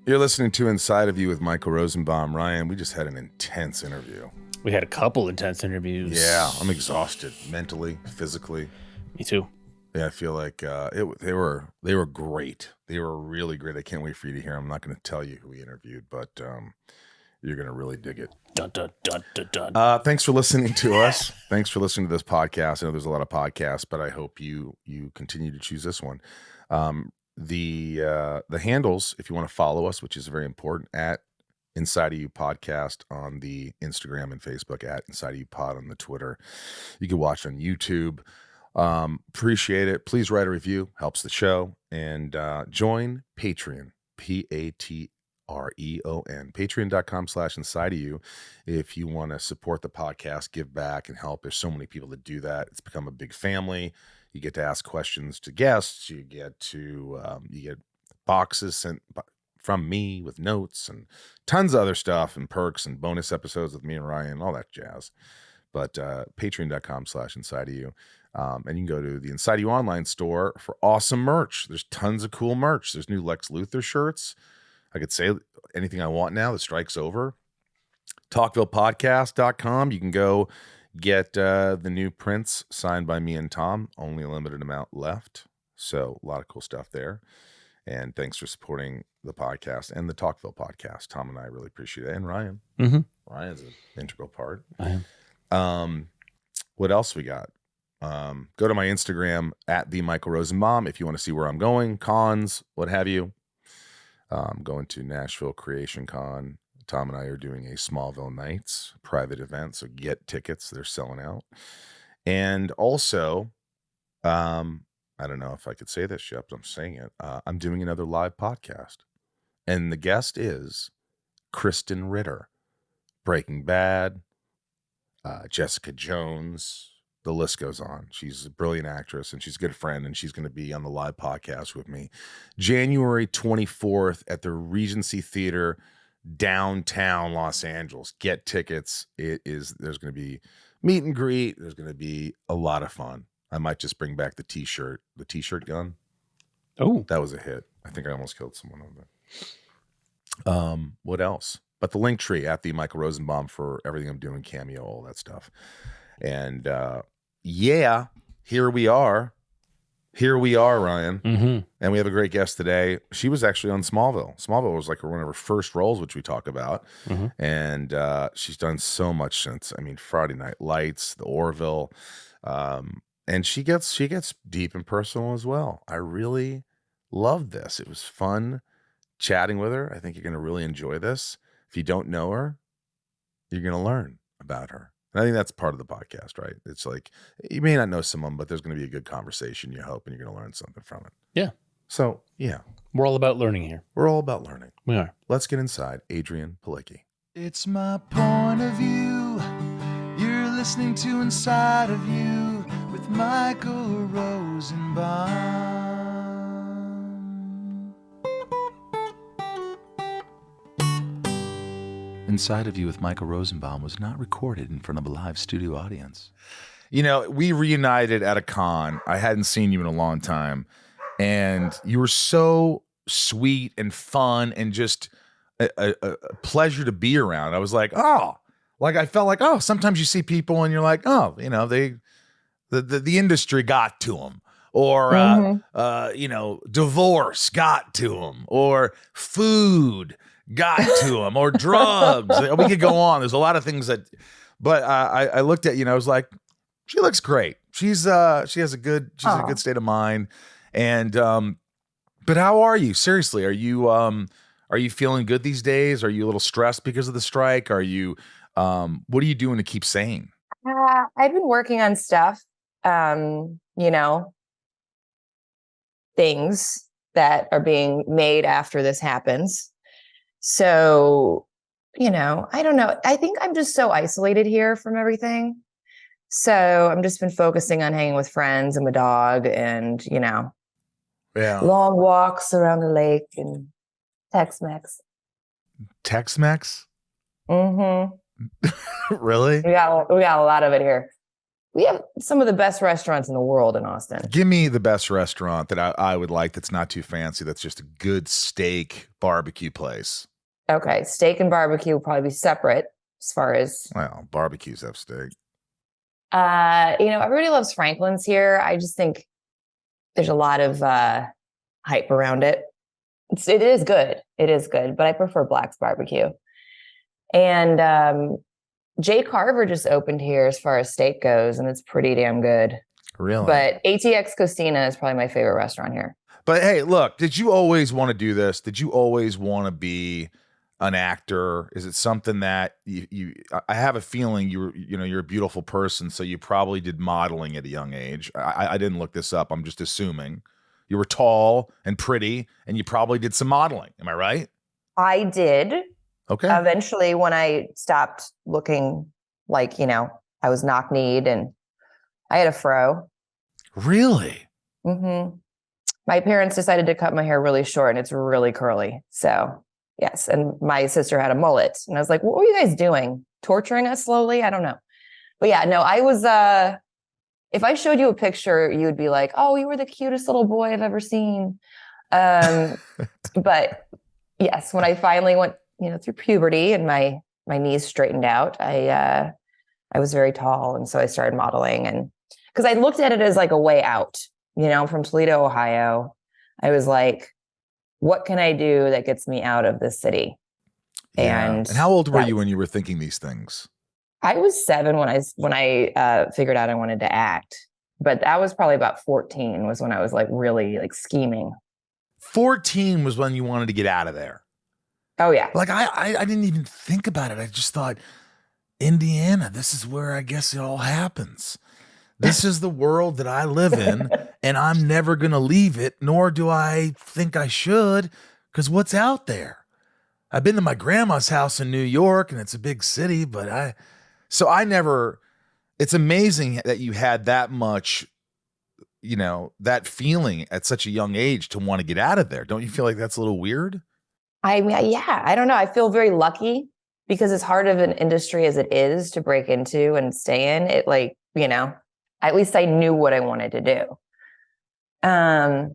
You're listening to Inside of You with Michael Rosenbaum. Ryan, we just had an intense interview. We had a couple intense interviews. Yeah, I'm exhausted mentally, physically. Me too. Yeah, I feel like they were great. They were really great. I can't wait for you to hear them. I'm not going to tell you who we interviewed, but you're going to really dig it. Dun, dun, dun, dun, dun. Thanks for listening to us. Thanks for listening to this podcast. I know there's a lot of podcasts, but I hope you continue to choose this one. The handles, if you want to follow us, which is very important, at Inside of You Podcast on the Instagram and Facebook, at Inside of You Pod on the Twitter. You can watch on YouTube. Appreciate it. Please write a review, helps the show, and join Patreon, Patreon, patreon.com/insideofyou. If you want to support the podcast, give back and help. There's so many people that do that. It's become a big family. You get to ask questions to guests. You get boxes sent from me with notes and tons of other stuff and perks and bonus episodes with me and Ryan, all that jazz. But patreon.com/insideofyou. And you can go to the Inside You online store for awesome merch. There's tons of cool merch. There's new Lex Luthor shirts. I could say anything I want now. The strike's over. TalkvillePodcast.com. You can go get the new prints signed by me and Tom. Only a limited amount left. So a lot of cool stuff there. And thanks for supporting the podcast and the Talkville podcast. Tom and I really appreciate it. And Ryan. Mm-hmm. Ryan's an integral part. I am. What else we got? Go to my Instagram at the Michael Rosenbaum if you want to see where I'm going, cons, what have you. I'm going to Nashville Creation Con. Tom and I are doing a Smallville Nights private event, so get tickets. They're selling out. And also, I don't know if I could say this yet, but I'm saying it. I'm doing another live podcast. And the guest is Kristen Ritter, Breaking Bad, Jessica Jones. The list goes on. She's a brilliant actress and she's a good friend, and she's going to be on the live podcast with me January 24th at the Regency Theater, downtown Los Angeles. Get tickets. There's going to be meet and greet. There's going to be a lot of fun. I might just bring back the t-shirt gun. Oh, that was a hit. I think I almost killed someone over there. What else? But the link tree at the Michael Rosenbaum for everything I'm doing, Cameo, all that stuff. And yeah, here we are, Ryan. Mm-hmm. And we have a great guest today. She was actually on Smallville. Smallville was like one of her first roles, which we talk about. Mm-hmm. And she's done so much since. I mean, Friday Night Lights, the Orville, and she gets deep and personal as well. I really loved this. It was fun chatting with her. I think you're going to really enjoy this. If you don't know her, you're going to learn about her. And I think that's part of the podcast, right? It's like, you may not know someone, but there's going to be a good conversation, you hope, and you're going to learn something from it. Yeah. So, yeah. We're all about learning here. We're all about learning. We are. Let's get inside Adrianne Palicki. It's my point of view. You're listening to Inside of You with Michael Rosenbaum. Inside of You with Michael Rosenbaum was not recorded in front of a live studio audience. You know, we reunited at a con. I hadn't seen you in a long time. And you were so sweet and fun and just a pleasure to be around. I was like, oh, like I felt like, oh, sometimes you see people and you're like, oh, you know, the industry got to them. Or, you know, divorce got to them. Or food got to them, or drugs. We could go on. There's a lot of things that, but I looked at you and I was like, she looks great. She has a good state of mind. And, but how are you? Seriously, are you feeling good these days? Are you a little stressed because of the strike? Are you, what are you doing to keep sane? I've been working on stuff, you know, things that are being made after this happens. So, you know, I don't know. I think I'm just so isolated here from everything. So I'm just been focusing on hanging with friends and my dog and, you know, long walks around the lake and Tex Mex. Tex Mex? Mm-hmm. Really? We got a lot of it here. We have some of the best restaurants in the world in Austin. Give me the best restaurant that I would like that's not too fancy, that's just a good steak barbecue place. Okay, steak and barbecue will probably be separate as far as... Well, barbecues have steak. Everybody loves Franklin's here. I just think there's a lot of hype around it. It is good. It is good, but I prefer Black's Barbecue. And Jay Carver just opened here as far as steak goes, and it's pretty damn good. Really? But ATX Cocina is probably my favorite restaurant here. But hey, look, did you always want to do this? Did you always want to be an actor? Is it something that I have a feeling you're a beautiful person, so you probably did modeling at a young age. I didn't look this up. I'm just assuming. You were tall and pretty, and you probably did some modeling. Am I right? I did. Okay. Eventually, when I stopped looking like, I was knock-kneed and I had a fro. Really? Mm-hmm. My parents decided to cut my hair really short, and it's really curly. So, yes. And my sister had a mullet. And I was like, what were you guys doing? Torturing us slowly? I don't know. But yeah, no, I was... if I showed you a picture, you would be like, oh, you were the cutest little boy I've ever seen. But yes, when I finally went, through puberty and my knees straightened out, I was very tall. And so I started modeling, and because I looked at it as like a way out, from Toledo, Ohio. I was like, what can I do that gets me out of this city? Yeah. And how old were you when you were thinking these things? I was 7 when I figured out I wanted to act, but that was probably about 14 was when I was like really like scheming. 14 was when you wanted to get out of there. Oh yeah. Like I didn't even think about it. I just thought, Indiana, this is where I guess it all happens. This is the world that I live in, and I'm never going to leave it, nor do I think I should, because what's out there? I've been to my grandma's house in New York, and it's a big city, but it's amazing that you had that much, that feeling at such a young age to want to get out of there. Don't you feel like that's a little weird? I mean, yeah, I don't know. I feel very lucky because as hard of an industry as it is to break into and stay in it, like, at least I knew what I wanted to do. But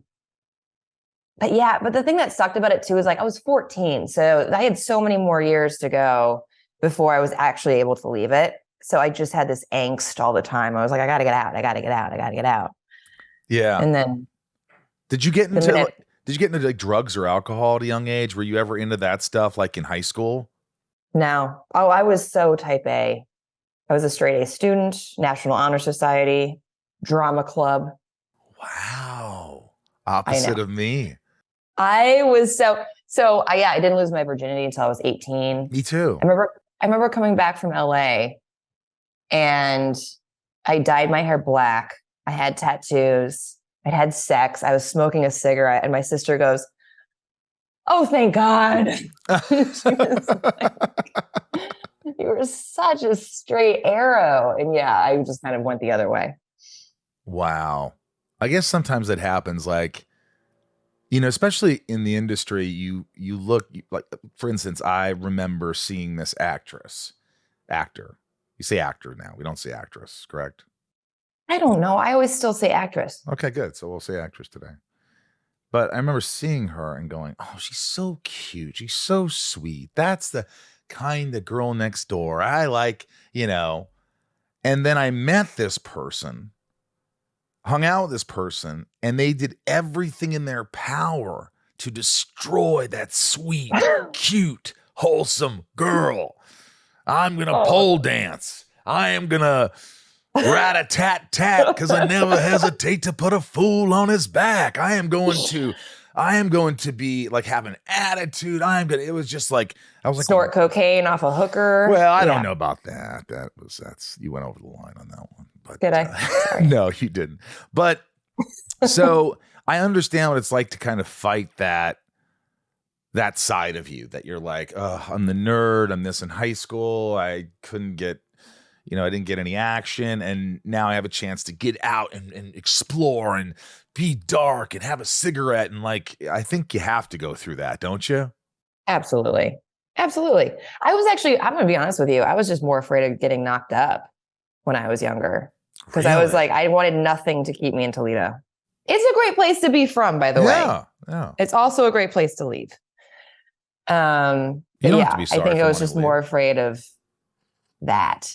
the thing that sucked about it too is like I was 14. So I had so many more years to go before I was actually able to leave it. So I just had this angst all the time. I was like, I got to get out. I got to get out. I got to get out. Yeah. And then did you get into like drugs or alcohol at a young age? Were you ever into that stuff like in high school? No. Oh, I was so type A. I was a straight A student, National Honor Society, drama club. Wow. Opposite of me. I was I didn't lose my virginity until I was 18. Me too. I remember coming back from LA and I dyed my hair black. I had tattoos. I'd had sex. I was smoking a cigarette, and my sister goes, "Oh, thank God." She was like, you were such a straight arrow. And yeah, I just kind of went the other way. Wow. I guess sometimes that happens, like, especially in the industry, you look like, for instance, I remember seeing this actor. You say actor now. We don't say actress, correct? I don't know. I always still say actress. Okay, good. So we'll say actress today. But I remember seeing her and going, oh, she's so cute. She's so sweet. That's the kind of girl next door. I like, And then I met this person, hung out with this person, and they did everything in their power to destroy that sweet, cute, wholesome girl. I'm going to pole dance. I am going to rat-a-tat-tat because I never hesitate to put a fool on his back. I am going to be like have an attitude. It was just like, I was like, snort cocaine off a hooker. Well, I don't know about that. That's you went over the line on that one. But did I? No, you didn't. But so I understand what it's like to kind of fight that side of you that you're like, oh, I'm the nerd. I'm this in high school. I couldn't get, I didn't get any action. And now I have a chance to get out and explore and be dark and have a cigarette. And like, I think you have to go through that, don't you? Absolutely. Absolutely. I'm going to be honest with you. I was just more afraid of getting knocked up when I was younger. because I was like, I wanted nothing to keep me in Toledo. It's a great place to be from, by the way. Yeah. It's also a great place to leave. You don't have to be sorry I think for I was wanting just to leave. more afraid of that.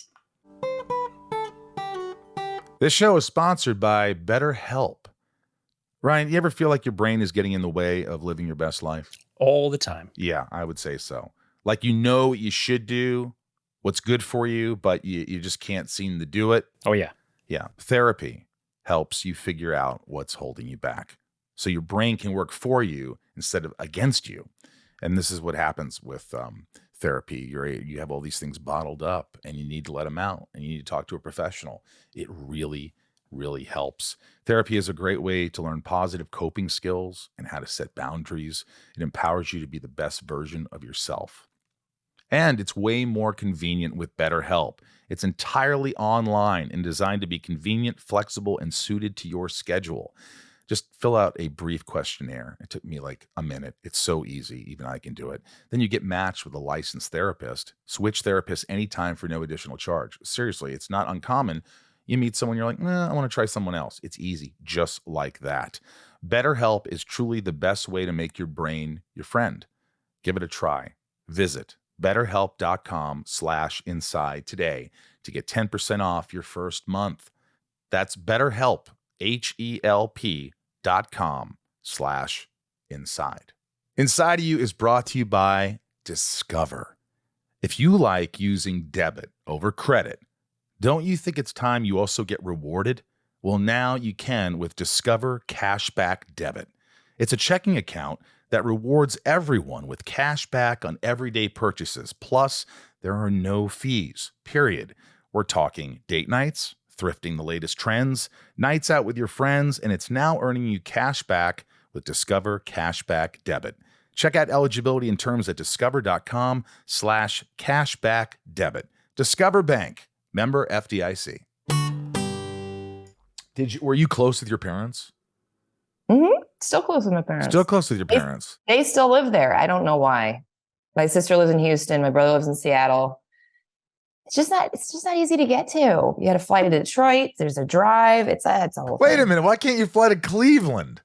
This show is sponsored by BetterHelp. Ryan, you ever feel like your brain is getting in the way of living your best life? All the time. Yeah, I would say so. Like, you know what you should do, what's good for you, but you just can't seem to do it. Oh, yeah. Yeah. Therapy helps you figure out what's holding you back, so your brain can work for you instead of against you. And this is what happens with therapy. You have all these things bottled up, and you need to let them out, and you need to talk to a professional. It really, really helps. Therapy is a great way to learn positive coping skills and how to set boundaries. It empowers you to be the best version of yourself. And it's way more convenient with BetterHelp. It's entirely online and designed to be convenient, flexible, and suited to your schedule. Just fill out a brief questionnaire. It took me like a minute. It's so easy. Even I can do it. Then you get matched with a licensed therapist. Switch therapists anytime for no additional charge. Seriously, it's not uncommon. You meet someone, you're like, I want to try someone else. It's easy, just like that. BetterHelp is truly the best way to make your brain your friend. Give it a try. Visit BetterHelp.com/inside today to get 10% off your first month. That's BetterHelp, HELP.com/inside. Inside of You is brought to you by Discover. If you like using debit over credit, don't you think it's time you also get rewarded? Well, now you can with Discover Cashback Debit. It's a checking account that rewards everyone with cash back on everyday purchases. Plus, there are no fees, period. We're talking date nights, thrifting the latest trends, nights out with your friends, and it's now earning you cash back with Discover Cashback Debit. Check out eligibility and terms at discover.com/cashbackdebit. Discover Bank, member FDIC. Were you close with your parents? Mm-hmm. Still close with my parents. Still close with your parents. They still live there. I don't know why. My sister lives in Houston. My brother lives in Seattle. It's just not easy to get to. You got to fly to Detroit. There's a drive. It's a whole thing. Wait a minute. Why can't you fly to Cleveland?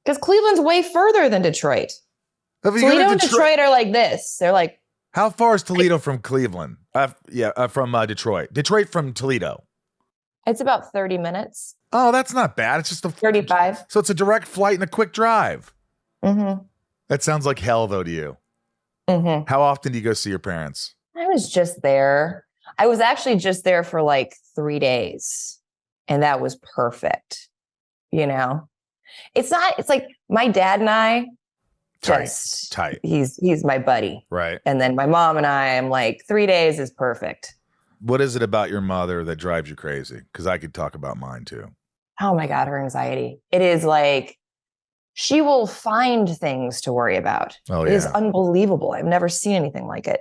Because Cleveland's way further than Detroit. Toledo and Detroit are like this. They're like. How far is Toledo from Cleveland? From Detroit. Detroit from Toledo. It's about 30 minutes. Oh, that's not bad. It's just 35. So it's a direct flight and a quick drive. Mm-hmm. That sounds like hell, though, to you. Mm-hmm. How often do you go see your parents? I was just there. I was actually just there for like 3 days. And that was perfect. You know? It's like my dad and I Tight. He's my buddy. Right. And then my mom and I'm like 3 days is perfect. What is it about your mother that drives you crazy? Because I could talk about mine too. Oh my God, her anxiety. It is like, she will find things to worry about. Oh, It is unbelievable. I've never seen anything like it.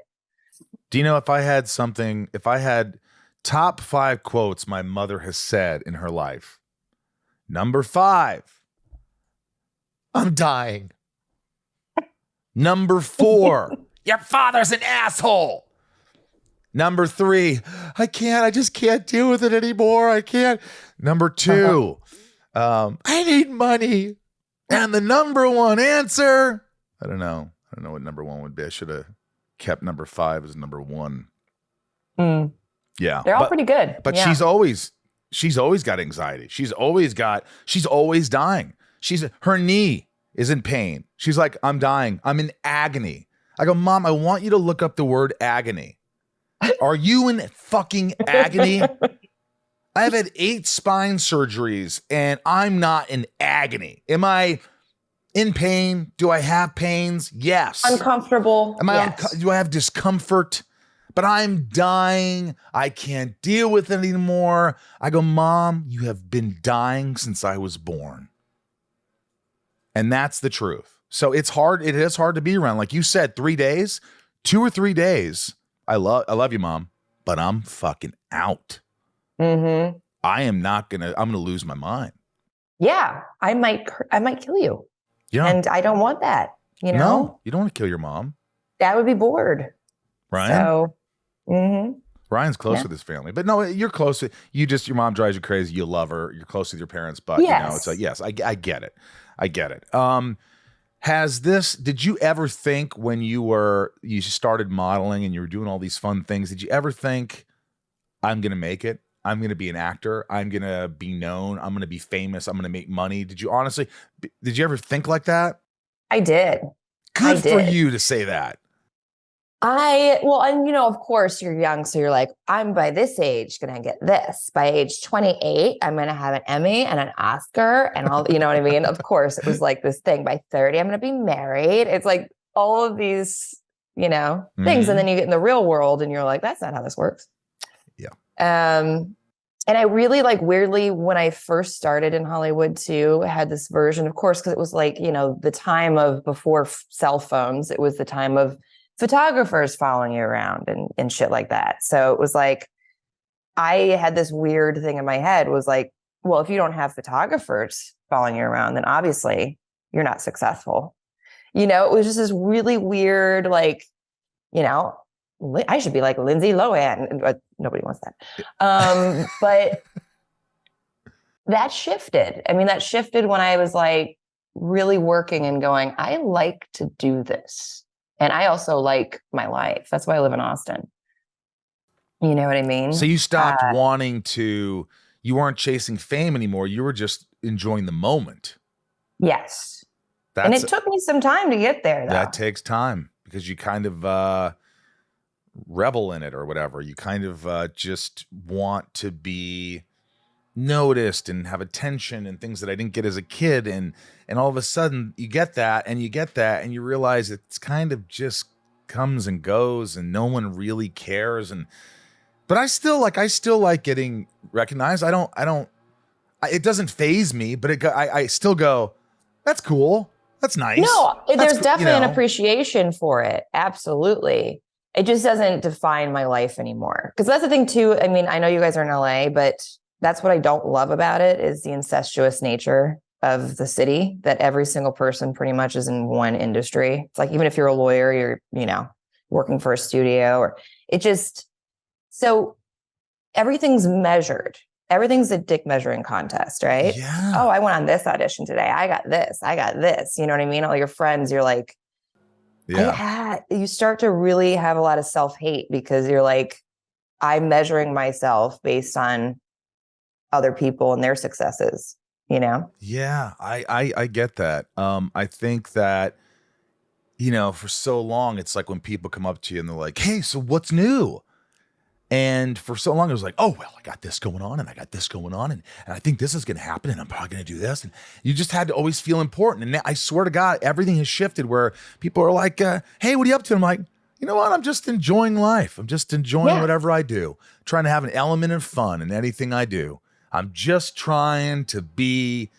Do you know if I had top 5 quotes my mother has said in her life? Number 5, I'm dying. Number 4, your father's an asshole. Number 3, I just can't deal with it anymore. I can't. Number 2, I need money. And the number 1 answer, I don't know what number 1 would be. I should have kept number 5 as number 1. Yeah. They're all pretty good. But yeah. she's always got anxiety. She's always dying. Her knee is in pain. She's like, I'm dying. I'm in agony. I go, Mom, I want you to look up the word agony. Are you in fucking agony? I've had 8 spine surgeries and I'm not in agony. Am I in pain? Do I have pains? Yes. Uncomfortable? Yes. Do I have discomfort? But I'm dying. I can't deal with it anymore. I go, Mom, you have been dying since I was born. And that's the truth. So it's hard. It is hard to be around. Like you said, 3 days, 2 or 3 days. I love you, Mom, but I'm fucking out. Mm-hmm. I'm going to lose my mind. Yeah. I might kill you. Yeah. And I don't want that. You know? No, you don't want to kill your mom. That would be bored. Ryan? So, Ryan's close Yeah. with his family, but no, you're close. Your mom drives you crazy. You love her. You're close with your parents, but it's like, yes, I get it. I get it. Did you ever think when you started modeling and you were doing all these fun things, did you ever think, I'm going to make it? I'm going to be an actor. I'm going to be known. I'm going to be famous. I'm going to make money. Did you ever think like that? I did. Good for you to say that. And of course you're young. So you're like, I'm by this age going to get this. By age 28, I'm going to have an Emmy and an Oscar and all, you know what I mean? Of course, it was like this thing. By 30, I'm going to be married. It's like all of these, things. And then you get in the real world and you're like, that's not how this works. Yeah. And I really weirdly, when I first started in Hollywood too, I had this version, of course, because it was like, the time of before cell phones, it was the time of photographers following you around and shit like that. So it was like, I had this weird thing in my head was like, well, if you don't have photographers following you around, then obviously you're not successful. It was just this really weird, I should be like Lindsay Lohan, but nobody wants that. But that shifted. I mean, that shifted when I was like really working and going, I like to do this. And I also like my life. That's why I live in Austin. You know what I mean? So you stopped you weren't chasing fame anymore. You were just enjoying the moment. Yes. And it took me some time to get there, though. That takes time because you kind of revel in it or whatever. You kind of just want to be noticed and have attention and things that I didn't get as a kid. And all of a sudden you get that and you realize it's kind of just comes and goes and no one really cares. But I still like getting recognized. It doesn't faze me, but I still go, that's cool. That's nice. No, there's definitely an appreciation. appreciation for it. Absolutely. It just doesn't define my life anymore. Because that's the thing too. I mean, I know you guys are in LA, but that's what I don't love about it is the incestuous nature of the city, that every single person pretty much is in one industry. It's like, even if you're a lawyer, you're, working for a studio or so everything's measured. Everything's a dick measuring contest, right? Yeah. Oh, I went on this audition today. I got this. You know what I mean? All your friends, you're like, you start to really have a lot of self-hate because you're like, I'm measuring myself based on other people and their successes, Yeah, I get that. I think that, for so long, it's like when people come up to you and they're like, hey, so what's new? And for so long, it was like, oh, well, I got this going on and I got this going on. And I think this is going to happen and I'm probably going to do this. And you just had to always feel important. And now, I swear to God, everything has shifted where people are like, hey, what are you up to? I'm like, you know what? I'm just enjoying life. I'm just enjoying whatever I do, trying to have an element of fun in anything I do. I'm just trying to be,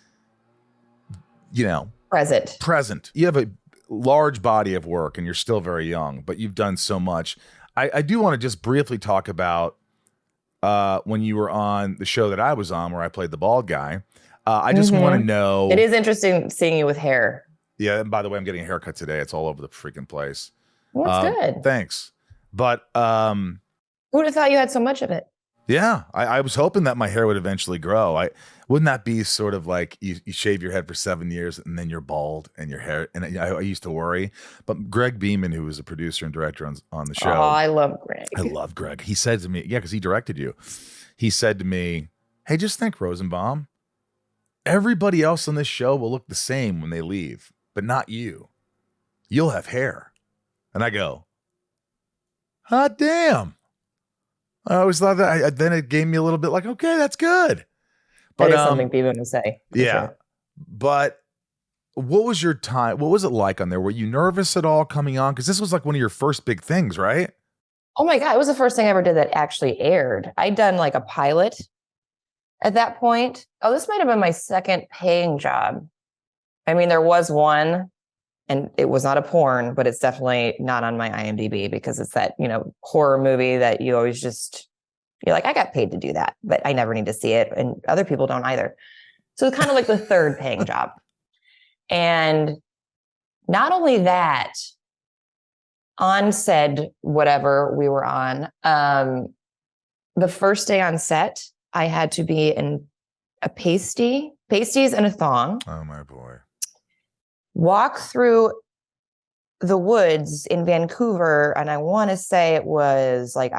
present. You have a large body of work and you're still very young, but you've done so much. I do want to just briefly talk about when you were on the show that I was on where I played the bald guy. I just want to know. It is interesting seeing you with hair. Yeah. And by the way, I'm getting a haircut today. It's all over the freaking place. Well, that's good. Thanks. But who would have thought you had so much of it? Yeah, I was hoping that my hair would eventually grow. Wouldn't that be sort of like you shave your head for 7 years and then you're bald and your hair? And I used to worry. But Greg Beeman, who was a producer and director on the show. Oh, I love Greg. I love Greg. He said to me, because he directed you. He said to me, hey, just think, Rosenbaum. Everybody else on this show will look the same when they leave, but not you. You'll have hair. And I go, hot damn. I always thought that. Then it gave me a little bit like, okay, that's good. But that is something people would say. Yeah. Sure. But what was your time? What was it like on there? Were you nervous at all coming on? Because this was like one of your first big things, right? Oh my God. It was the first thing I ever did that actually aired. I'd done like a pilot at that point. Oh, this might have been my second paying job. I mean, there was one and it was not a porn, but it's definitely not on my IMDb because it's that, horror movie that you always you're like, I got paid to do that, but I never need to see it. And other people don't either. So it's kind of like the third paying job. And not only that, on said whatever we were on, the first day on set, I had to be in a pasties and a thong, Oh my boy. walk through the woods in Vancouver. And I want to say it was like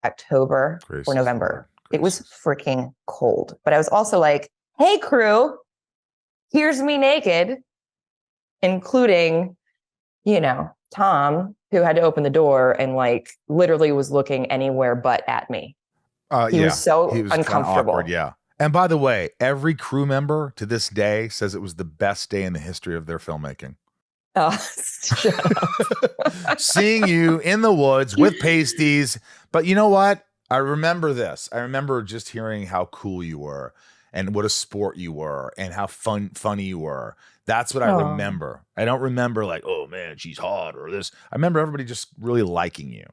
October Gracious or November. Lord. It was Gracious. freaking cold. But I was also like, hey, crew, here's me naked, including, Tom, who had to open the door and like literally was looking anywhere but at me. He was so He was kinda uncomfortable. awkward, yeah. And by the way, every crew member to this day says it was the best day in the history of their filmmaking. Oh, shut up. Seeing you in the woods with pasties. But you know what? I remember this. I remember just hearing how cool you were and what a sport you were and how funny you were. That's what I Aw. remember. I don't remember like, oh man, she's hot or this. I remember everybody just really liking you.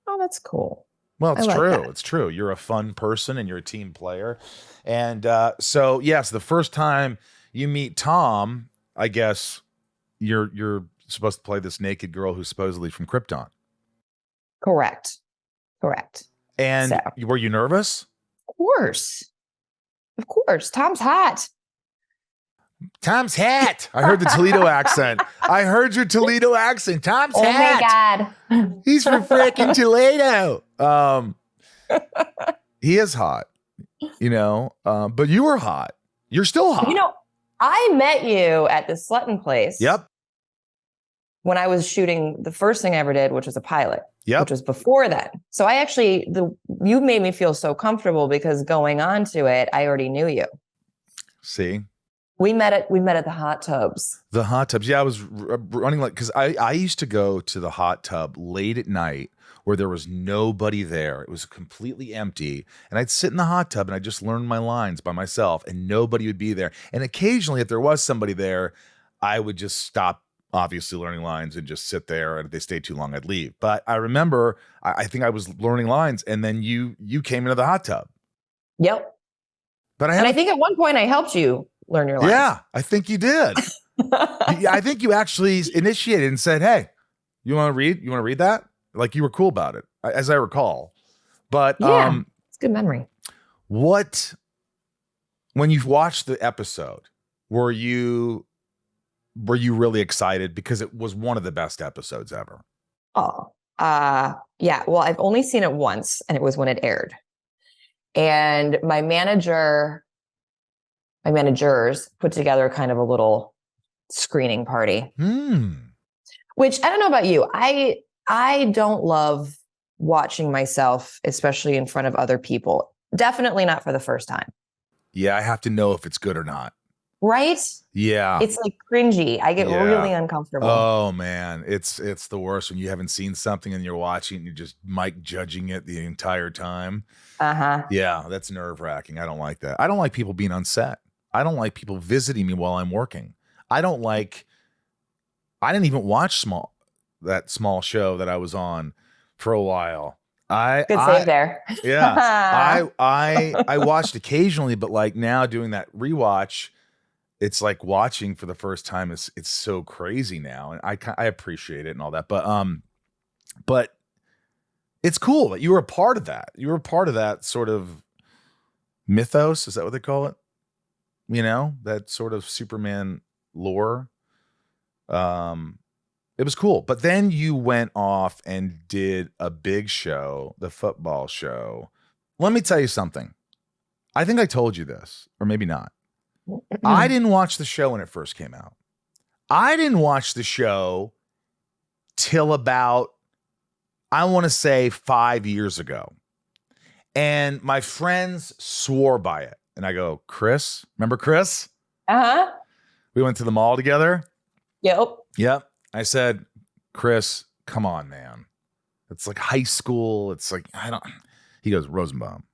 Oh, that's cool. Well, it's I like true. that. It's true. You're a fun person and you're a team player. And so, yes, the first time you meet Tom, I guess you're supposed to play this naked girl who's supposedly from Krypton. Correct. And So. were you nervous? Of course. Tom's hot. Tom's hat. I heard the Toledo accent. I heard your Toledo accent. Tom's Oh hat. my God. He's from freaking Toledo. He is hot, but you were hot. You're still hot. I met you at the Slutton place. Yep. When I was shooting the first thing I ever did, which was a pilot. Yep. Which was before then. So I actually, you made me feel so comfortable because going on to it, I already knew you. See? We met at the hot tubs. The hot tubs. Yeah, I was running because I used to go to the hot tub late at night where there was nobody there. It was completely empty. And I'd sit in the hot tub and I'd just learn my lines by myself and nobody would be there. And occasionally, if there was somebody there, I would just stop, obviously, learning lines and just sit there. And if they stayed too long, I'd leave. But I remember, I think I was learning lines and then you came into the hot tub. Yep. But I think at one point I helped you learn your lines. Yeah, I think you did. I think you actually initiated and said, hey, you want to read? You want to read that? Like you were cool about it, as I recall. But yeah, it's good memory. When you've watched the episode, were you really excited because it was one of the best episodes ever? Oh, yeah. Well, I've only seen it once and it was when it aired. And my managers put together kind of a little screening party, which I don't know about you. I don't love watching myself, especially in front of other people. Definitely not for the first time. Yeah, I have to know if it's good or not. Right? Yeah. It's like cringy. I get really uncomfortable. Oh man, it's the worst when you haven't seen something and you're watching and you're just mic judging it the entire time. Uh-huh. Yeah, that's nerve-wracking. I don't like that. I don't like people being on set. I don't like people visiting me while I'm working. I didn't even watch that small show that I was on for a while. Good save there. Yeah. I watched occasionally, but like now doing that rewatch, it's like watching for the first time. It's so crazy now. And I appreciate it and all that. But it's cool that you were a part of that. You were a part of that sort of mythos. Is that what they call it? That sort of Superman lore. It was cool. But then you went off and did a big show, the football show. Let me tell you something. I think I told you this, or maybe not. I didn't watch the show when it first came out. I didn't watch the show till about, I want to say 5 years ago. And my friends swore by it. And I go, Chris, remember Chris? Uh-huh. We went to the mall together. Yep. I said, Chris, come on, man. It's like high school. It's like, he goes, Rosenbaum,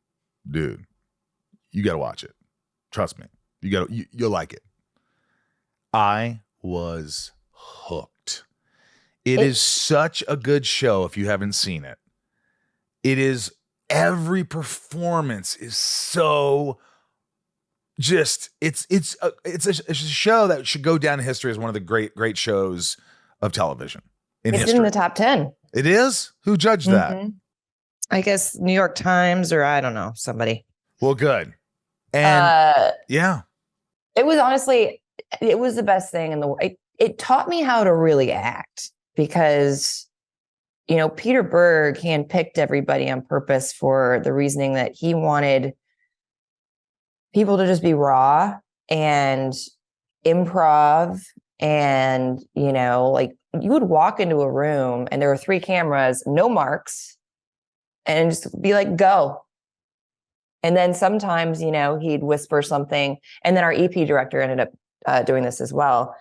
dude, you got to watch it. Trust me. You'll like it. I was hooked. It is such a good show if you haven't seen it. It is, every performance is so just, it's a show that should go down in history as one of the great shows of television in history. It's in the top 10. It is? Who judged that? I guess New York Times or I don't know, somebody. Well, good. And yeah. It was honestly, it was the best thing in the world. It taught me how to really act because, you know, Peter Berg handpicked everybody on purpose for the reasoning that he wanted people to just be raw and improv. And, you know, like you would walk into a room and there were 3 cameras, no marks, and just be like, go. And then sometimes, you know, he'd whisper something. And then our EP director ended up doing this as well,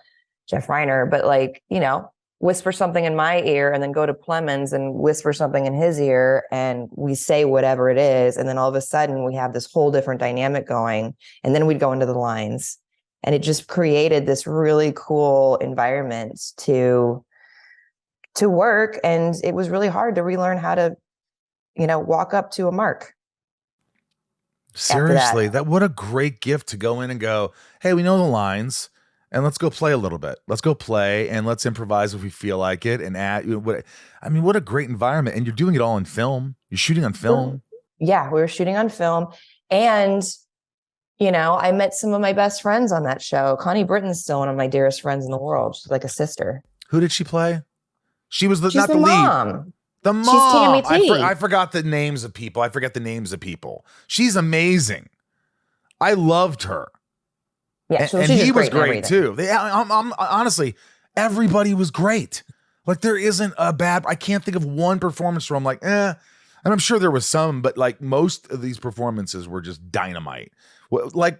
Jeff Reiner. But like, you know, whisper something in my ear and then go to Plemons and whisper something in his ear. And we say whatever it is. And then all of a sudden we have this whole different dynamic going. And then we'd go into the lines. And it just created this really cool environment to work. And it was really hard to relearn how to, you know, walk up to a mark. Seriously, that what a great gift to go in and go, hey, we know the lines and let's go play a little bit. Let's go play and let's improvise if we feel like it. And what a great environment. And you're doing it all in film. You're shooting on film. Yeah, we were shooting on film. And, you know, I met some of my best friends on that show. Connie Britton's still one of my dearest friends in the world. She's like a sister. Who did she play? She was She's not the mom. lead. The mom. She's Tammy T. I forgot the names of people. She's amazing. I loved her. Yeah, and he was great too. I'm honestly, everybody was great. Like there isn't a bad. I can't think of one performance where I'm like, and I'm sure there was some, but like most of these performances were just dynamite. Like,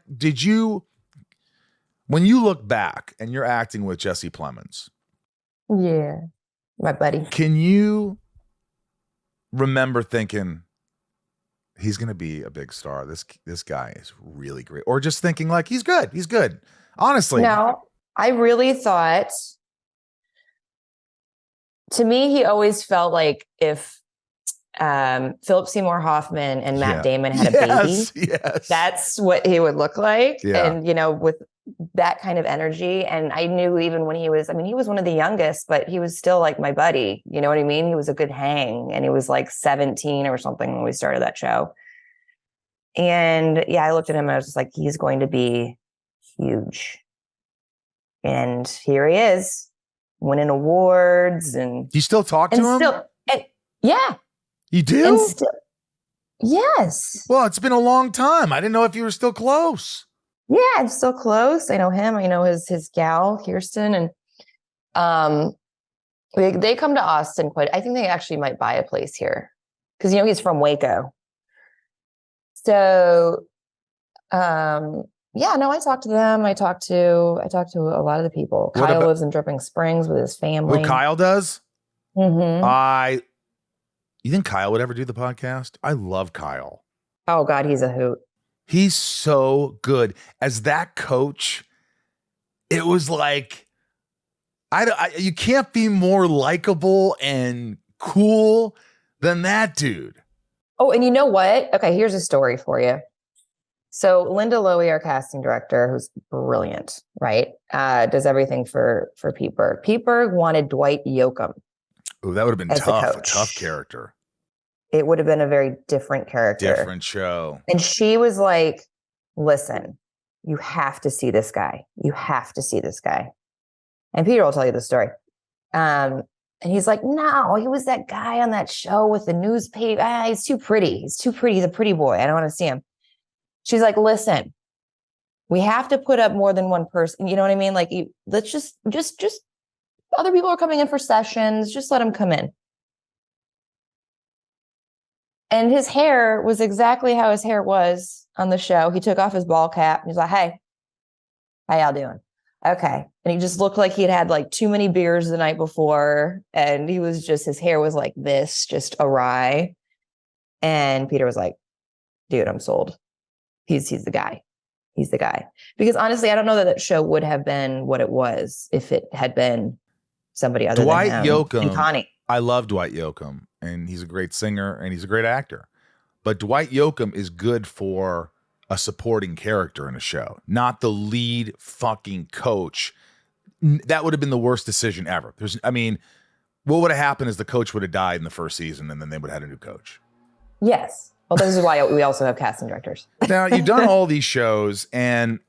when you look back and you're acting with Jesse Plemons? Yeah, my buddy. Can you remember thinking he's going to be a big star? This guy is really great. Or just thinking like, he's good. Honestly. No, I really thought, to me, he always felt like if Philip Seymour Hoffman and Matt Damon had a baby, that's what he would look like. Yeah. And, you know, with that kind of energy. And I knew even when he was one of the youngest, but he was still like my buddy. You know what I mean? He was a good hang, and he was like 17 or something when we started that show. And yeah, I looked at him and I was just like, he's going to be huge. And here he is, winning awards. And you still talk to him? Yeah. You do? Yes. Well, it's been a long time. I didn't know if you were still close. Yeah, I'm still close. I know him. I know his gal, Kirsten. And they come to Austin quite. I think they actually might buy a place here because, you know, he's from Waco. So, yeah, no, I talked to them. I talked to a lot of the people. Kyle lives in Dripping Springs with his family. Who Kyle does? Mm-hmm. You think Kyle would ever do the podcast? I love Kyle. Oh God, he's a hoot. He's so good as that coach. It was like, you can't be more likable and cool than that dude. Oh, and you know what? Okay, here's a story for you. So Linda Lowy, our casting director, who's brilliant, right? Does everything for Pete Berg. Pete Berg wanted Dwight Yoakam. Oh, that would have been tough. A tough character. It would have been a very different character. Different show. And she was like, listen, you have to see this guy. You have to see this guy. And Peter will tell you the story. And he's like, no, he was that guy on that show with the newspaper. He's too pretty. He's too pretty. He's a pretty boy. I don't want to see him. She's like, listen, we have to put up more than one person. You know what I mean? Like, let's just other people are coming in for sessions. Just let them come in. And his hair was exactly how his hair was on the show. He took off his ball cap and he's like, hey, how y'all doing? Okay. And he just looked like he'd had like too many beers the night before. And he was just, his hair was like this, just awry. And Peter was like, dude, I'm sold. He's the guy. He's the guy. Because honestly, I don't know that show would have been what it was if it had been somebody other Dwight than him Yoakam, and Connie. I love Dwight Yoakam, and he's a great singer and he's a great actor. But Dwight Yoakam is good for a supporting character in a show, not the lead fucking coach. That would have been the worst decision ever. What would have happened is the coach would have died in the first season and then they would have had a new coach. Yes. Well, this is why we also have casting directors. Now, you've done all these shows, and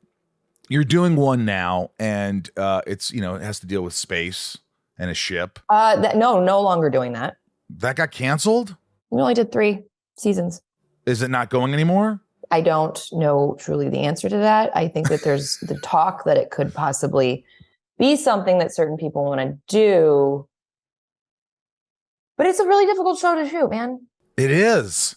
you're doing one now, and it's, it has to deal with space and a ship. No longer doing that. That got canceled? We only did 3 seasons. Is it not going anymore? I don't know truly the answer to that. I think that there's the talk that it could possibly be something that certain people want to do. But it's a really difficult show to shoot, man. It is.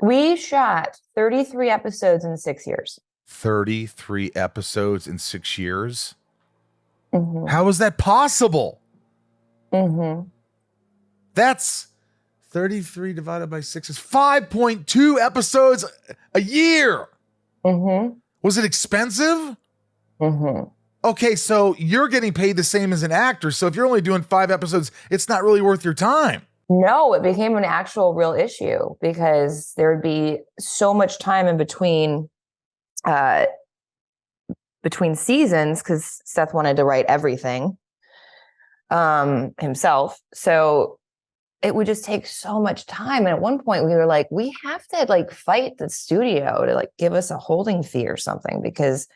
We shot 33 episodes in 6 years. 33 episodes in 6 years? Mm-hmm. How is that possible? Mm-hmm. That's 33 divided by 6 is 5.2 episodes a year. Mm-hmm. Was it expensive? Mm-hmm. Okay, so you're getting paid the same as an actor. So if you're only doing 5 episodes, it's not really worth your time. No, it became an actual real issue because there would be so much time in between seasons because Seth wanted to write everything himself. So it would just take so much time. And at one point we were like, we have to fight the studio to give us a holding fee or something because,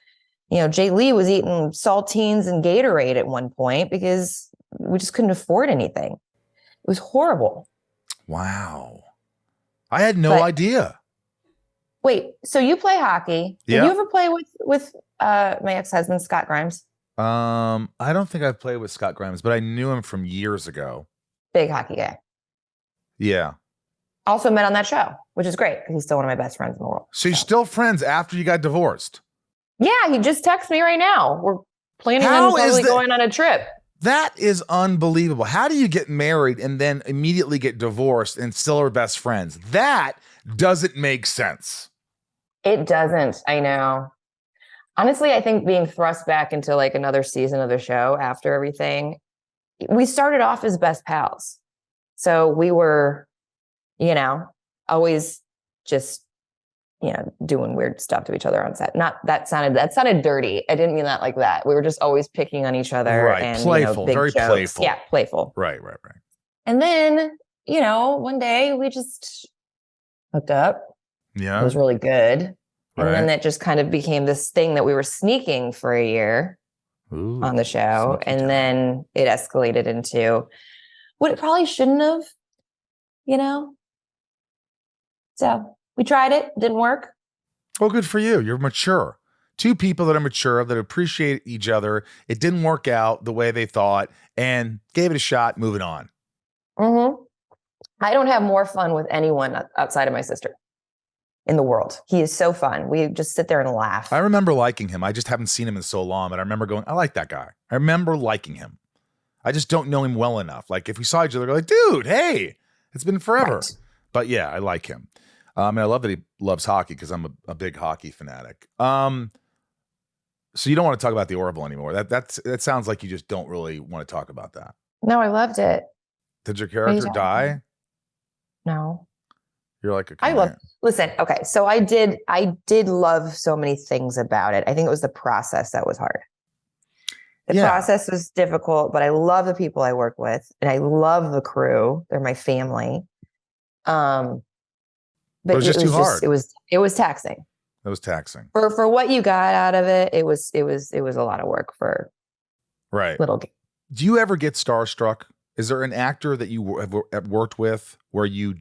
Jay Lee was eating saltines and Gatorade at one point because we just couldn't afford anything. It was horrible. Wow. I had no idea. Wait, so you play hockey. Yeah. Did you ever play with my ex-husband, Scott Grimes? I don't think I've played with Scott Grimes, but I knew him from years ago. Big hockey guy. Yeah. Also met on that show, which is great. He's still one of my best friends in the world. So you're still friends after you got divorced? Yeah, he just texted me right now. We're planning on probably going on a trip. That is unbelievable. How do you get married and then immediately get divorced and still are best friends? That doesn't make sense. It doesn't. I know. Honestly, I think being thrust back into another season of the show after everything, we started off as best pals. So we were, always just, doing weird stuff to each other on set. That sounded dirty. I didn't mean that like that. We were just always picking on each other. Right. And, playful, big very jokes. playful. Yeah, playful. Right. And then, one day we just hooked up. Yeah. It was really good. Right. And then that just kind of became this thing that we were sneaking for a year on the show. And then it escalated into what it probably shouldn't have, So we tried it. Didn't work. Well, good for you. You're mature. 2 people that are mature, that appreciate each other. It didn't work out the way they thought and gave it a shot, moving on. Mm-hmm. I don't have more fun with anyone outside of my sister in the world. He is so fun. We just sit there and laugh. I remember liking him. I just haven't seen him in so long, but I remember going, I like that guy. I remember liking him. I just don't know him well enough. If we saw each other, we're dude, hey, it's been forever. Right. But yeah, I like him. And I love that he loves hockey because I'm a big hockey fanatic. So you don't want to talk about the Orville anymore. That sounds like you just don't really want to talk about that. No, I loved it. Did your character die? No. You're like listen, okay. So I did love so many things about it. I think it was the process that was hard. The process was difficult, but I love the people I work with and I love the crew. They're my family. But it was just too hard. It was taxing. It was taxing. For what you got out of it, it was a lot of work for little. Do you ever get starstruck? Is there an actor that you have worked with where you're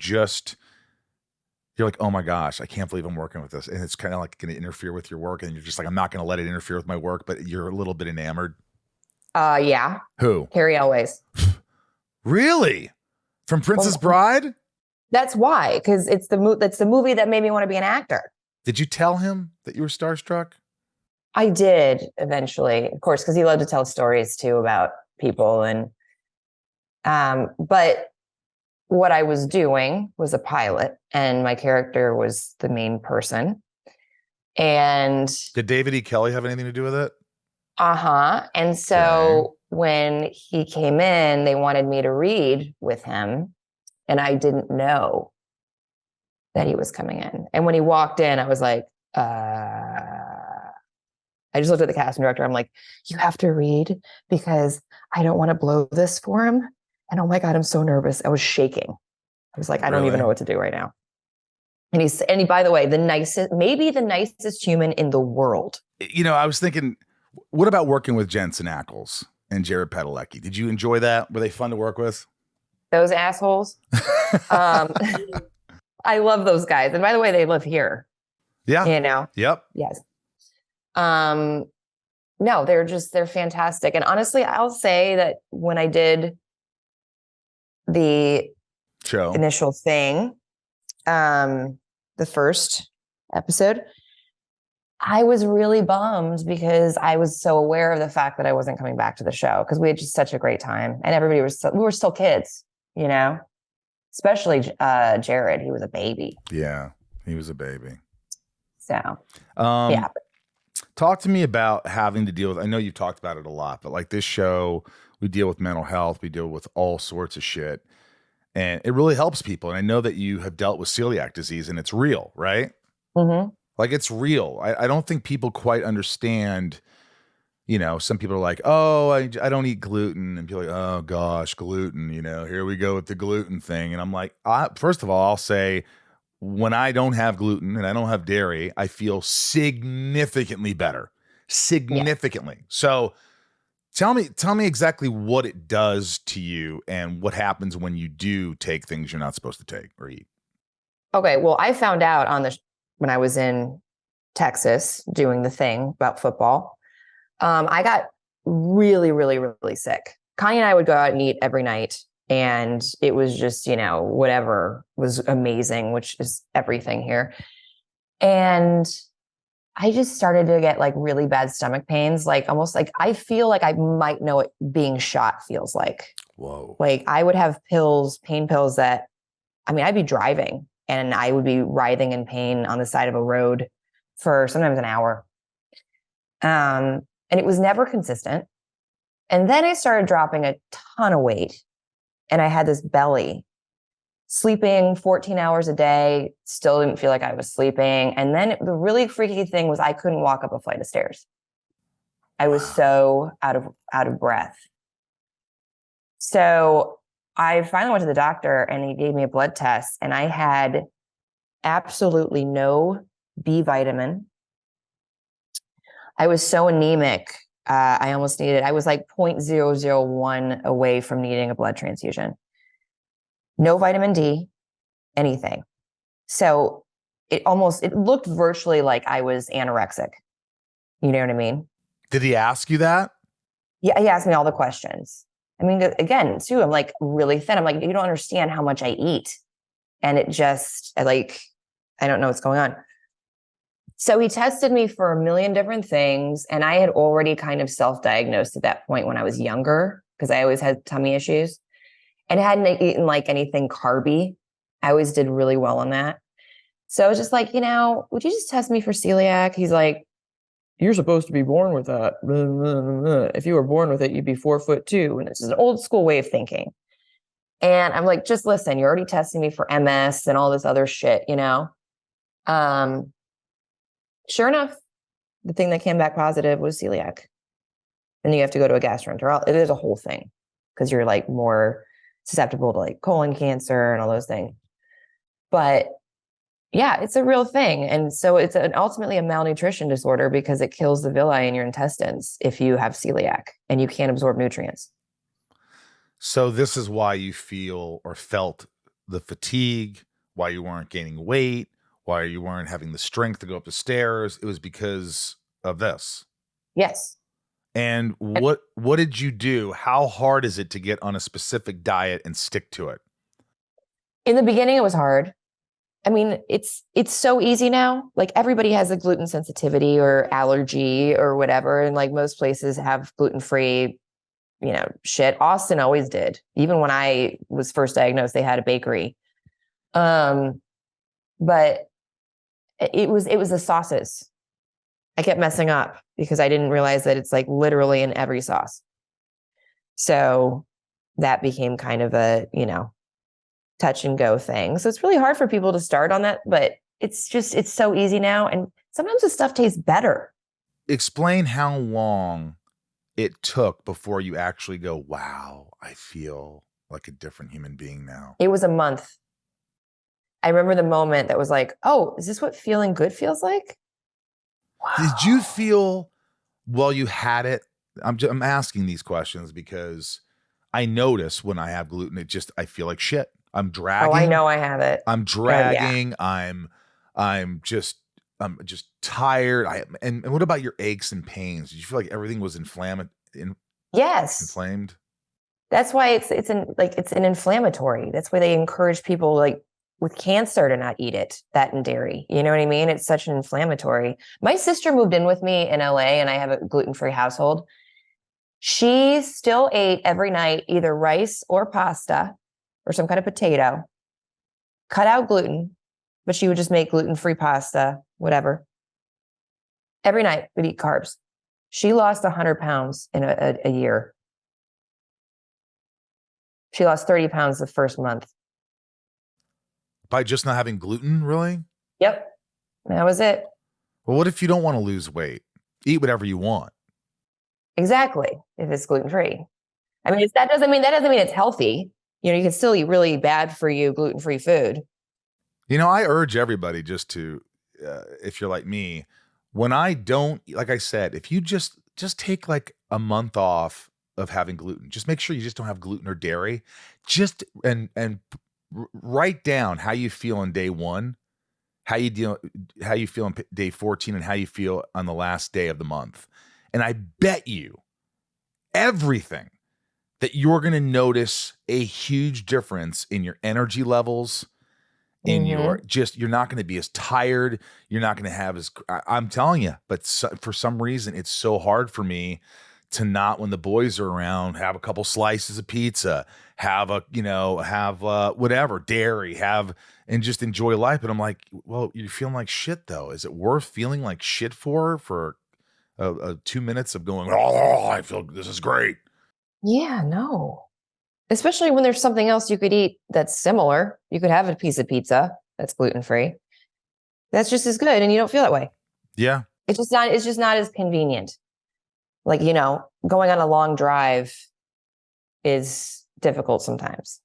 like, oh my gosh, I can't believe I'm working with this, and it's kind of going to interfere with your work, and you're just like, I'm not going to let it interfere with my work, but you're a little bit enamored? Yeah. Who? Carrie Elways. Really? From Princess Bride? That's why, because that's the movie that made me want to be an actor. Did you tell him that you were starstruck? I did eventually, of course, because he loved to tell stories too about people. And but what I was doing was a pilot, and my character was the main person. And did David E. Kelly have anything to do with it? And so when he came in, they wanted me to read with him. And I didn't know that he was coming in. And when he walked in, I was like, I just looked at the casting director. I'm like, you have to read because I don't want to blow this for him. And oh my God, I'm so nervous. I was shaking. I was like, I don't even know what to do right now. And he, by the way, maybe the nicest human in the world. You know, I was thinking, what about working with Jensen Ackles and Jared Palicki? Did you enjoy that? Were they fun to work with? Those assholes. I love those guys. And by the way, they live here. Yeah. You know? Yep. Yes. No, they're fantastic. And honestly, I'll say that when I did the Show initial thing, the first episode, I was really bummed because I was so aware of the fact that I wasn't coming back to the show because we had just such a great time and everybody we were still kids, you know, especially Jared. He was a baby. Yeah, he was a baby. So, yeah. Talk to me about having to deal with, I know you've talked about it a lot, but like this show, we deal with mental health, we deal with all sorts of shit. And it really helps people. And I know that you have dealt with celiac disease and it's real, right? Mm-hmm. Like it's real. I don't think people quite understand, you know, some people are like, oh, I don't eat gluten. And people are like, oh gosh, gluten, you know, here we go with the gluten thing. And I'm like, first of all, I'll say when I don't have gluten and I don't have dairy, I feel significantly better, significantly. Yeah. So tell me exactly what it does to you and what happens when you do take things you're not supposed to take or eat. Okay. Well, I found out when I was in Texas doing the thing about football. I got really, really, really sick. Connie and I would go out and eat every night. And it was just, you know, whatever was amazing, which is everything here. And I just started to get like really bad stomach pains, like almost like I feel like I might know what being shot feels like. Whoa. Like I would have pain pills that, I mean, I'd be driving and I would be writhing in pain on the side of a road for sometimes an hour. And it was never consistent. And then I started dropping a ton of weight and I had this belly. Sleeping 14 hours a day, still didn't feel like I was sleeping. And then the really freaky thing was I couldn't walk up a flight of stairs. I was so out of breath. So I finally went to the doctor and he gave me a blood test and I had absolutely no B vitamin. I was so anemic. I was like 0.001 away from needing a blood transfusion. No vitamin D, anything. So it looked virtually like I was anorexic. You know what I mean? Did he ask you that? Yeah, he asked me all the questions. I mean, again, too, I'm like really thin. I'm like, you don't understand how much I eat. And it just, I don't know what's going on. So he tested me for a million different things. And I had already kind of self-diagnosed at that point when I was younger, because I always had tummy issues. And I hadn't eaten like anything carby. I always did really well on that. So I was just like, you know, would you just test me for celiac? He's like, you're supposed to be born with that. If you were born with it, you'd be 4'2". And it's just an old school way of thinking. And I'm like, just listen, you're already testing me for MS and all this other shit, you know? Sure enough, the thing that came back positive was celiac. And you have to go to a gastroenterologist. It is a whole thing because you're like more susceptible to like colon cancer and all those things. But yeah, it's a real thing. And so it's ultimately a malnutrition disorder because it kills the villi in your intestines if you have celiac and you can't absorb nutrients. So this is why you feel or felt the fatigue, why you weren't gaining weight, why you weren't having the strength to go up the stairs. It was because of this. Yes. And what did you do? How hard is it to get on a specific diet and stick to it? In the beginning, it was hard. I mean, it's so easy now. Like everybody has a gluten sensitivity or allergy or whatever. And like most places have gluten-free, you know, shit. Austin always did. Even when I was first diagnosed, they had a bakery. But it was the sauces. I kept messing up because I didn't realize that it's like literally in every sauce. So that became kind of a, you know, touch and go thing. So it's really hard for people to start on that, but it's so easy now. And sometimes the stuff tastes better. Explain how long it took before you actually go, wow, I feel like a different human being now. It was a month. I remember the moment that was like, oh, is this what feeling good feels like? Wow. Did you feel while you had it? I'm asking these questions because I notice when I have gluten, I feel like shit. I'm dragging. Oh, I know I have it. I'm dragging. I'm just tired. And what about your aches and pains? Did you feel like everything was Yes. inflamed? That's why it's an inflammatory. That's why they encourage people like with cancer to not eat it, that and dairy. You know what I mean? It's such an inflammatory. My sister moved in with me in LA and I have a gluten-free household. She still ate every night either rice or pasta or some kind of potato, cut out gluten, but she would just make gluten-free pasta, whatever. Every night would eat carbs. She lost 100 pounds in a year. She lost 30 pounds the first month. By just not having gluten, really? Yep. That was it. Well, what if you don't want to lose weight? Eat whatever you want. Exactly. If it's gluten-free. I mean, that doesn't mean it's healthy. You know, you can still eat really bad for you gluten-free food. You know, I urge everybody just to, if you're like me, when I don't, like I said, if you just take like a month off of having gluten, just make sure you just don't have gluten or dairy. Just and write down how you feel on day 1, how you feel on day 14, and how you feel on the last day of the month. And I bet you everything that you're going to notice a huge difference in your energy levels, in you're not going to be as tired. You're not going to have as, I'm telling you, but for some reason, it's so hard for me to not, when the boys are around, have a couple slices of pizza, have whatever, dairy, and just enjoy life. But I'm like, well, you're feeling like shit though. Is it worth feeling like shit for 2 minutes of going, oh, I feel this is great. Yeah, no. Especially when there's something else you could eat that's similar. You could have a piece of pizza that's gluten-free. That's just as good, and you don't feel that way. Yeah. It's just not as convenient. Like, you know, going on a long drive is difficult sometimes.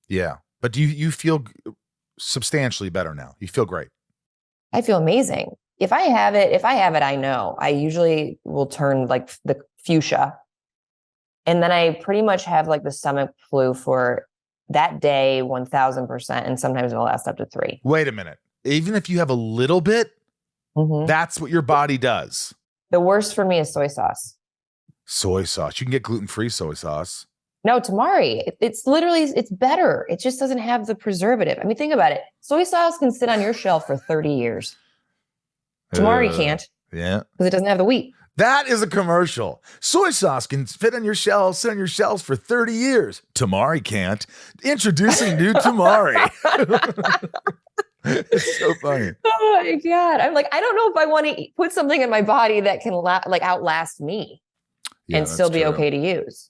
Yeah. But do you feel substantially better now? You feel great. I feel amazing. If I have it, I know. I usually will turn like the fuchsia. And then I pretty much have like the stomach flu for that day, 1000%. And sometimes it'll last up to 3. Wait a minute. Even if you have a little bit, that's what your body does. The worst for me is soy sauce. Soy sauce. You can get gluten-free soy sauce. No, tamari. It's better. It just doesn't have the preservative. I mean, think about it. Soy sauce can sit on your shelf for 30 years. Tamari can't. Yeah. Because it doesn't have the wheat. That is a commercial. Soy sauce can sit on your shelves for 30 years. Tamari can't. Introducing new Tamari. It's so funny. Oh my God. I'm like, I don't know if I want to put something in my body that can outlast me and still be okay to use.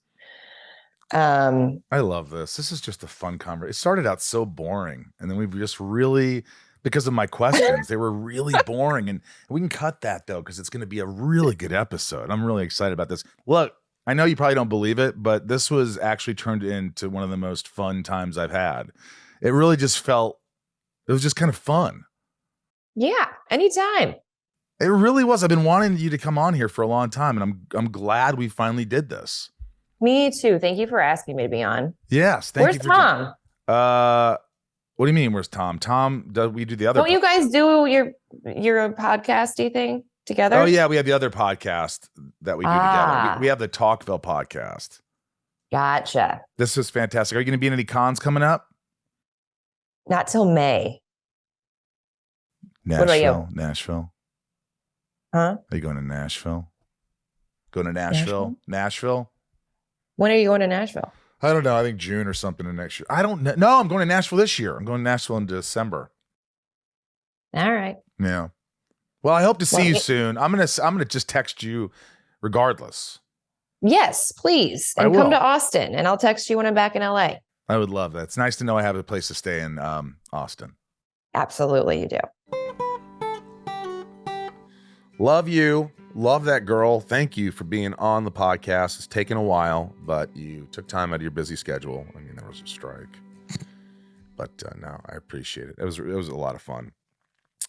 I love this. This is just a fun conversation. It started out so boring. And then we've just really, because of my questions, they were really boring. And we can cut that though, because it's going to be a really good episode. I'm really excited about this. Look, I know you probably don't believe it, but this was actually turned into one of the most fun times I've had. It really just it was just kind of fun. Yeah, anytime. It really was. I've been wanting you to come on here for a long time, and I'm glad we finally did this. Me too. Thank you for asking me to be on. Yes. Where's Tom? What do you mean? Where's Tom? We do the other. Don't you guys do your podcasty thing together? Oh yeah, we have the other podcast that we do together. We have the Talkville podcast. Gotcha. This is fantastic. Are you going to be in any cons coming up? Not till May. Nashville. What about you? Nashville. Huh? Are you going to Nashville? Going to Nashville? Nashville? When are you going to Nashville? I don't know. I think June or something in next year. I don't know. No, I'm going to Nashville this year. I'm going to Nashville in December. All right. Yeah. Well, I hope to see you soon. I'm gonna just text you regardless. Yes, please. And come to Austin, and I'll text you when I'm back in LA. I would love that. It's nice to know I have a place to stay in Austin. Absolutely, you do. Love you. Love that girl. Thank you for being on the podcast. It's taken a while, but you took time out of your busy schedule. I mean, there was a strike. But no, I appreciate it. It was a lot of fun.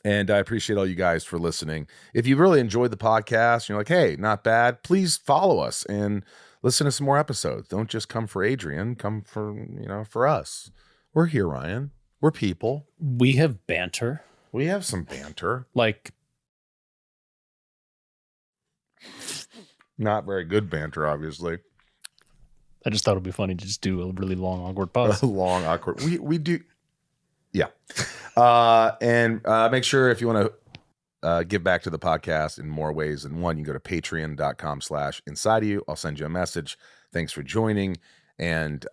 And I appreciate all you guys for listening. If you really enjoyed the podcast, you're like, hey, not bad, please follow us and listen to some more episodes. Don't just come for Adrian, come for us. We're here, Ryan. We're people. We have banter. We have some banter. Like, not very good banter, obviously. I just thought it'd be funny to just do a really long, awkward pause. Long, awkward. We do. Yeah. And make sure if you want to give back to the podcast in more ways than one, you can go to patreon.com/insideofyou. I'll send you a message. Thanks for joining. And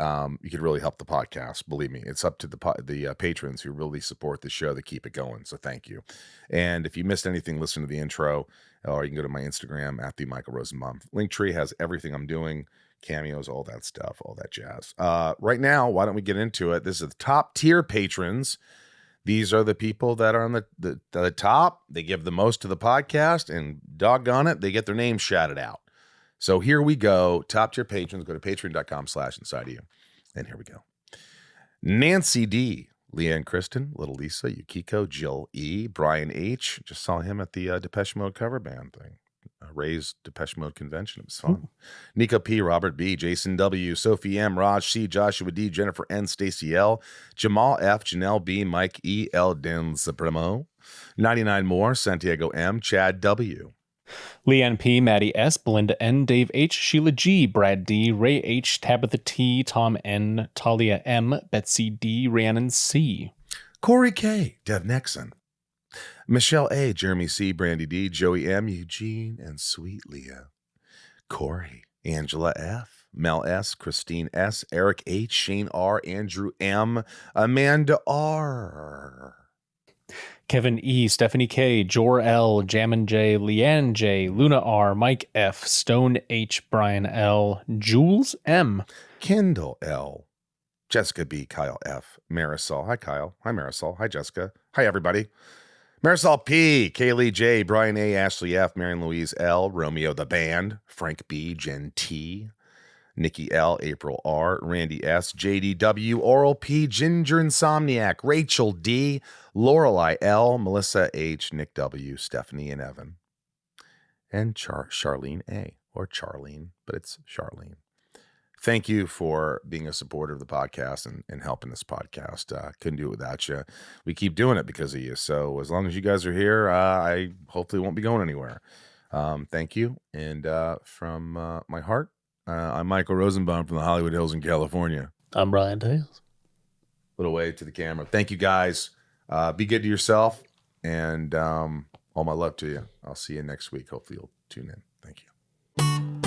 you could really help the podcast. Believe me, it's up to the patrons who really support the show to keep it going. So thank you. And if you missed anything, listen to the intro, or you can go to my Instagram at the Michael Rosenbaum. Linktree has everything I'm doing, cameos, all that stuff, all that jazz. Right now, why don't we get into it? This is the top tier patrons. These are the people that are on the top. They give the most to the podcast, and doggone it, they get their names shouted out. So here we go. Top tier patrons, go to patreon.com/insideofyou. And here we go. Nancy D, Leanne Kristen, Little Lisa, Yukiko, Jill E, Brian H. Just saw him at the Depeche Mode cover band thing. Ray's Depeche Mode convention. It was fun. Nico P, Robert B, Jason W, Sophie M, Raj C, Joshua D, Jennifer N, Stacy L, Jamal F, Janelle B, Mike E, El Den Supremo, 99 more, Santiago M, Chad W, Leanne P, Maddie S, Belinda N, Dave H, Sheila G, Brad D, Ray H, Tabitha T, Tom N, Talia M, Betsy D, Rhiannon C, Corey K, Dev Nexon, Michelle A, Jeremy C, Brandy D, Joey M, Eugene, and Sweet Leah, Corey, Angela F, Mel S, Christine S, Eric H, Shane R, Andrew M, Amanda R, Kevin E, Stephanie K, Jor L, Jammin J, Leanne J, Luna R, Mike F, Stone H, Brian L, Jules M, Kendall L, Jessica B, Kyle F, Marisol. Hi, Kyle. Hi, Marisol. Hi, Jessica. Hi, everybody. Marisol P, Kaylee J, Brian A, Ashley F, Marion Louise L, Romeo the Band, Frank B, Jen T, Nikki L, April R, Randy S, JDW, Oral P, Ginger Insomniac, Rachel D, Lorelei L, Melissa H, Nick W, Stephanie and Evan, and Charlene A, or Charlene, but it's Charlene. Thank you for being a supporter of the podcast and helping this podcast. Couldn't do it without you. We keep doing it because of you. So as long as you guys are here, I hopefully won't be going anywhere. Thank you. And from my heart, I'm Michael Rosenbaum from the Hollywood Hills in California. I'm Brian Tails. Little wave to the camera. Thank you, guys. Be good to yourself. And all my love to you. I'll see you next week. Hopefully you'll tune in. Thank you.